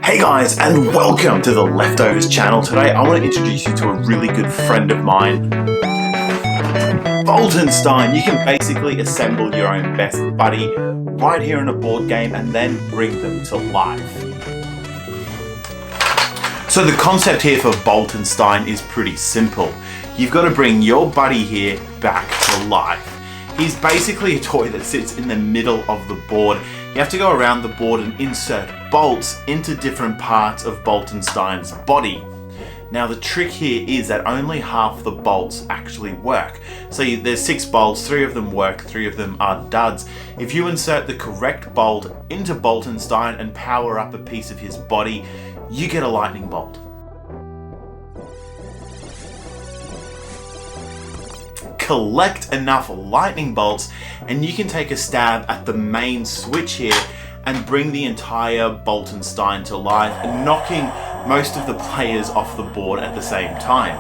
Hey guys, and welcome to the Leftovers channel. Today I want to introduce you to a really good friend of mine, Stein. You can basically assemble your own best buddy right here in a board game and then bring them to life. So the concept here for Stein is pretty simple. You've got to bring your buddy here back to life. He's basically a toy that sits in the middle of the board. You have to go around the board and insert bolts into different parts of Stein's body. Now the trick here is that only half the bolts actually work. So there's 6 bolts, 3 of them work, 3 of them are duds. If you insert the correct bolt into Stein and power up a piece of his body, you get a lightning bolt. Collect enough lightning bolts and you can take a stab at the main switch here and bring the entire Stein to life, knocking most of the players off the board at the same time.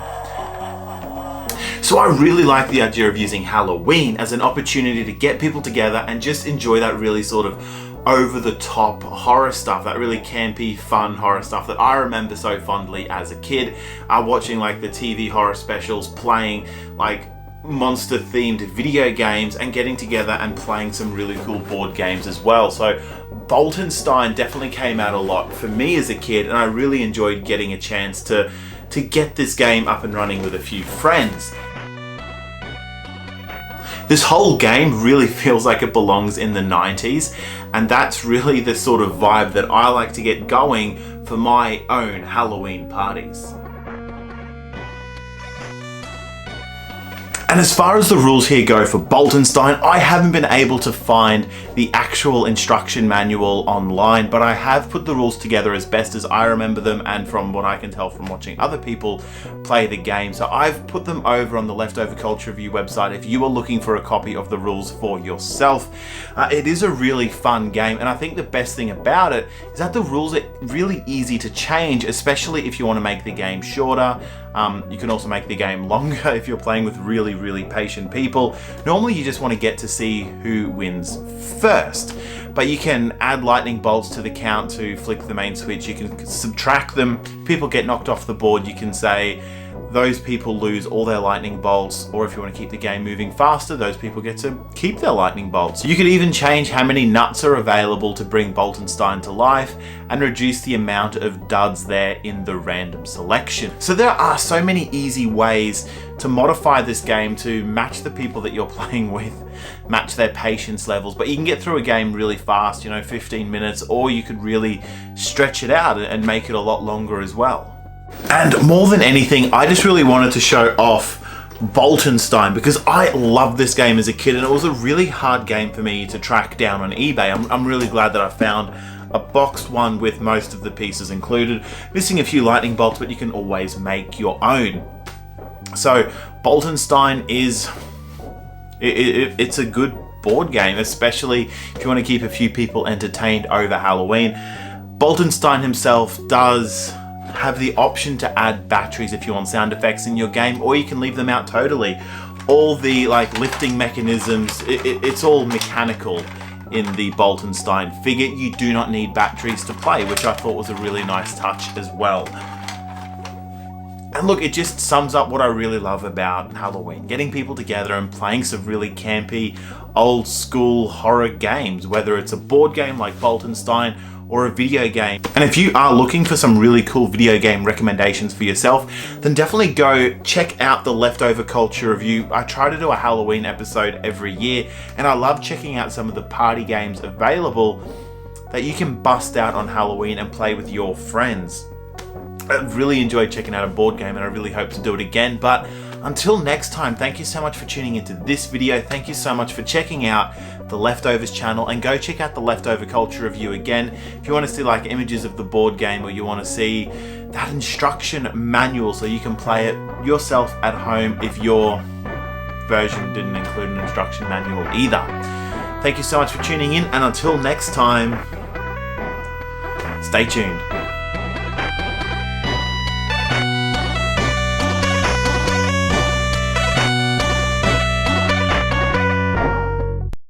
So I really like the idea of using Halloween as an opportunity to get people together and just enjoy that really sort of over-the-top horror stuff, that really campy, fun horror stuff that I remember so fondly as a kid, watching like the TV horror specials, playing like monster themed video games and getting together and playing some really cool board games as well. So Stein definitely came out a lot for me as a kid, and I really enjoyed getting a chance to get this game up and running with a few friends. This whole game really feels like it belongs in the 90s, and that's really the sort of vibe that I like to get going for my own Halloween parties. And as far as the rules here go for Stein, I haven't been able to find the actual instruction manual online, but I have put the rules together as best as I remember them and from what I can tell from watching other people play the game. So I've put them over on the Leftover Culture Review website if you are looking for a copy of the rules for yourself. It is a really fun game, and I think the best thing about it is that the rules are really easy to change, especially if you want to make the game shorter. You can also make the game longer if you're playing with really patient people. Normally you just want to get to see who wins first, but you can add lightning bolts to the count to flick the main switch. You can subtract them. People get knocked off the board. You can say those people lose all their lightning bolts, or if you want to keep the game moving faster, those people get to keep their lightning bolts. You could even change how many nuts are available to bring Stein to life and reduce the amount of duds there in the random selection. So there are so many easy ways to modify this game to match the people that you're playing with, match their patience levels, but you can get through a game really fast, 15 minutes, or you could really stretch it out and make it a lot longer as well. And more than anything, I just really wanted to show off Stein because I loved this game as a kid, and it was a really hard game for me to track down on eBay. I'm really glad that I found a boxed one with most of the pieces included, missing a few lightning bolts, but you can always make your own. So Stein is it's a good board game, especially if you want to keep a few people entertained over Halloween. Stein himself does have the option to add batteries if you want sound effects in your game, or you can leave them out totally. All the lifting mechanisms, it's all mechanical in the Stein figure. You do not need batteries to play, which I thought was a really nice touch as well. And look, it just sums up what I really love about Halloween, getting people together and playing some really campy, old school horror games, whether it's a board game like Stein or a video game. And if you are looking for some really cool video game recommendations for yourself, then definitely go check out the Leftover Culture Review. I try to do a Halloween episode every year, and I love checking out some of the party games available that you can bust out on Halloween and play with your friends. I've really enjoyed checking out a board game, and I really hope to do it again. But until next time, thank you so much for tuning into this video. Thank you so much for checking out the Leftovers channel, and go check out the Leftover Culture Review again if you want to see images of the board game, or you want to see that instruction manual so you can play it yourself at home if your version didn't include an instruction manual either. Thank you so much for tuning in, and until next time, stay tuned.